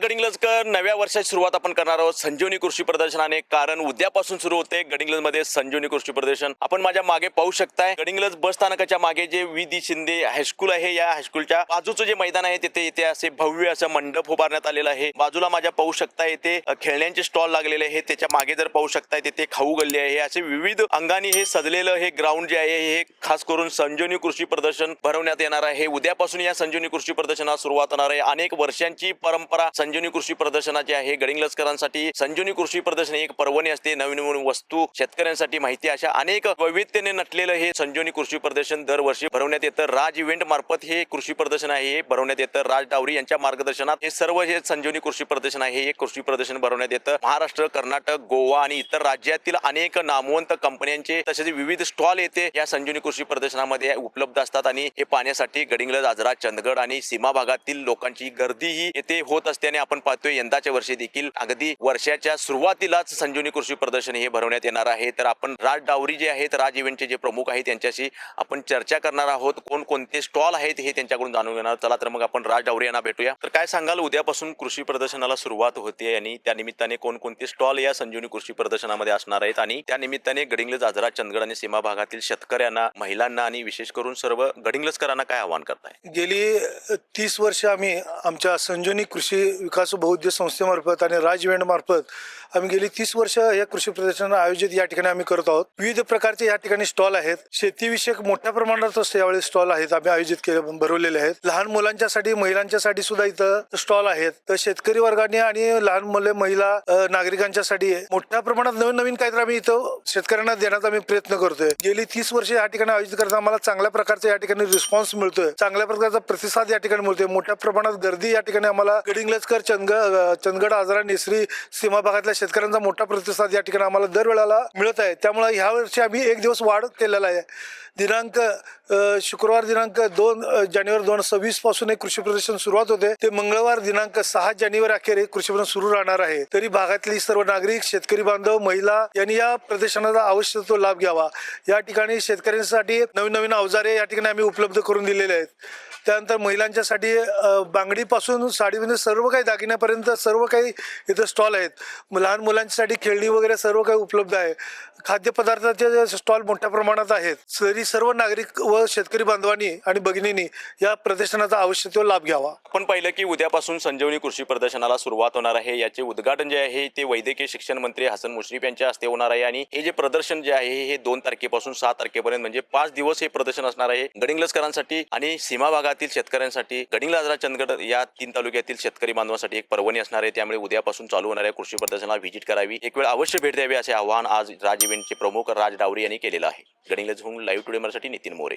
गडिंग्लजकर नव्या वर्षाची सुरुवात आपण करणार आहोत संजीवनी कृषी प्रदर्शनाने। कारण उद्यापासून सुरू होते गडिंग्लजमध्ये संजीवनी कृषी प्रदर्शन। आपण माझ्या मागे पाहू शकताय गडिंग्लज बस स्थानकाच्या मागे जे वी शिंदे हायस्कूल आहे, या हायस्कूलच्या बाजूचं जे मैदान आहे तिथे इथे असे भव्य असं मंडप उभारण्यात आलेलं आहे। बाजूला माझ्या पाहू शकताय इथे खेळण्यांचे स्टॉल लागलेले आहे। त्याच्या मागे जर पाहू शकताय तिथे खाऊ गल्ली आहे। असे विविध अंगाने हे सजलेलं हे ग्राउंड जे आहे हे खास करून संजीवनी कृषी प्रदर्शन भरवण्यात येणार आहे। उद्यापासून या संजीवनी कृषी प्रदर्शनाला सुरुवात होणार आहे। अनेक वर्षांची परंपरा संजीवनी कृषी प्रदर्शनाची आहे। गडिंग्लजकरांसाठी संजीवनी कृषी प्रदर्शन एक पर्वणी असते। नवीन नवीन वस्तू, शेतकऱ्यांसाठी माहिती, अशा अनेक वैविध्यतेने नटलेलं हे संजीवनी कृषी प्रदर्शन दरवर्षी भरवण्यात येतं। राज इव्हेंट मार्फत हे कृषी प्रदर्शन आहे हे भरवण्यात येतं। राज डावरी यांच्या मार्गदर्शनात हे सर्व हे संजीवनी कृषी प्रदर्शन आहे हे कृषी प्रदर्शन भरवण्यात येतं। महाराष्ट्र, कर्नाटक, गोवा आणि इतर राज्यातील अनेक नामवंत कंपन्यांचे तसेच विविध स्टॉल येथे या संजीवनी कृषी प्रदर्शनामध्ये उपलब्ध असतात आणि हे पाहण्यासाठी गडिंग्लज, आजरा, चंदगड आणि सीमा भागातील लोकांची गर्दीही येथे होत असते। आणि आपण पाहतोय यंदाच्या वर्षी देखील अगदी वर्षाच्या सुरुवातीलाच संजीवनी कृषी प्रदर्शन हे भरवण्यात येणार आहे। तर आपण राज डावरी जे आहेत, राज इव्हेंटचे जे प्रमुख आहेत त्यांच्याशी आपण चर्चा करणार आहोत। कोणकोणते स्टॉल आहेत हे त्यांच्याकडून जाणून घेणार। चला तर मग आपण राज डावरी यांना भेटूया। तर काय सांगाल, उद्यापासून कृषी प्रदर्शनाला सुरुवात होते आणि त्या निमित्ताने कोणकोणते स्टॉल या संजीवनी कृषी प्रदर्शनामध्ये असणार आहेत आणि त्या निमित्ताने गडिंग्लज, आजरा, चंदगड आणि सीमा भागातील शेतकऱ्यांना, महिलांना आणि विशेष करून सर्व गडिंग्लजकरांना काय आवाहन करताय? गेली 30 वर्ष आम्ही आमच्या संजीवनी कृषी विकास बहुउद्देश संस्थेमार्फत आणि राज इव्हेंट मार्फत आम्ही गेली 30 वर्ष या कृषी प्रदर्शन आयोजित या ठिकाणी आम्ही करत आहोत। विविध प्रकारचे या ठिकाणी स्टॉल आहेत। शेतीविषयक मोठ्या प्रमाणात यावेळी स्टॉल आहेत आम्ही आयोजित भरवलेले आहेत। लहान मुलांच्यासाठी, महिलांच्यासाठी सुद्धा इथं स्टॉल आहेत। तर शेतकरी वर्गाने आणि लहान मुले, महिला, नागरिकांच्यासाठी मोठ्या प्रमाणात नवीन नवीन काहीतरी आम्ही इथं शेतकऱ्यांना देण्याचा आम्ही प्रयत्न करतोय। गेली 30 वर्ष या ठिकाणी आयोजित करताना आम्हाला चांगल्या प्रकारचा या ठिकाणी रिस्पॉन्स मिळतोय, चांगल्या प्रकारचा प्रतिसाद या ठिकाणी मिळतोय। मोठ्या प्रमाणात गर्दी या ठिकाणी आम्हाला गडिंग्लजकर, चंदगड, आजरा, नेसरी, सीमा भागातल्या शेतकऱ्यांचा मोठा प्रतिसाद या ठिकाणी आम्हाला दरवेळेला मिळत आहे। त्यामुळे ह्या वर्षी आम्ही एक दिवस वाढ केलेला आहे। शुक्रवार दिनांक 2 जानेवारी 2026 पासून हे कृषी प्रदर्शन सुरुवात होते ते मंगळवार दिनांक 6 जानेवारी अखेर हे कृषी प्रदर्शन सुरू राहणार आहे। तरी भागातली सर्व नागरिक, शेतकरी बांधव, महिला यांनी या प्रदर्शनाचा अवश्य तो लाभ घ्यावा। या ठिकाणी शेतकऱ्यांसाठी नवीन नवीन अवजारे या ठिकाणी आम्ही उपलब्ध करून दिलेले आहेत। त्यानंतर महिलांच्यासाठी बांगडीपासून साडीमध्ये सर्व काही दागिन्यापर्यंत सर्व काही इथं स्टॉल आहेत। लहान मुलांसाठी खेळणी वगैरे सर्व काही उपलब्ध आहे। खाद्यपदार्थाचे स्टॉल मोठ्या प्रमाणात आहेत। तरी सर्व नागरिक व शेतकरी बांधवांनी आणि भगिनींनी या प्रदर्शनाचा अवश्य तो लाभ घ्यावा। आपण पाहिलं की उद्यापासून संजीवनी कृषी प्रदर्शनाला सुरुवात होणार आहे। याचे उद्घाटन जे आहे ते वैद्यकीय शिक्षण मंत्री हसन मुश्रीफ यांच्या हस्ते होणार आहे आणि हे जे प्रदर्शन जे आहे हे 2 तारखेपासून 6 तारखेपर्यंत म्हणजे 5 दिवस हे प्रदर्शन असणार आहे। गडिंग्लजकरांसाठी आणि सीमा भागातील शेतकऱ्यांसाठी, गडिंग्लज, आजरा, चंदगड या 3 तालुक्यातील शेतकरी बांधवांसाठी एक पर्वणी असणार आहे। त्यामुळे उद्यापासून चालू होणाऱ्या कृषी प्रदर्शनाला व्हिजिट करावी, एक वेळ अवश्य भेट द्यावी असे आवाहन आज राज इव्हेंटचे प्रमुख राज डावरी यांनी केलेलं आहे। गडिंग्लजहून लाईव्ह टुडे मराठी नितीन मोरे।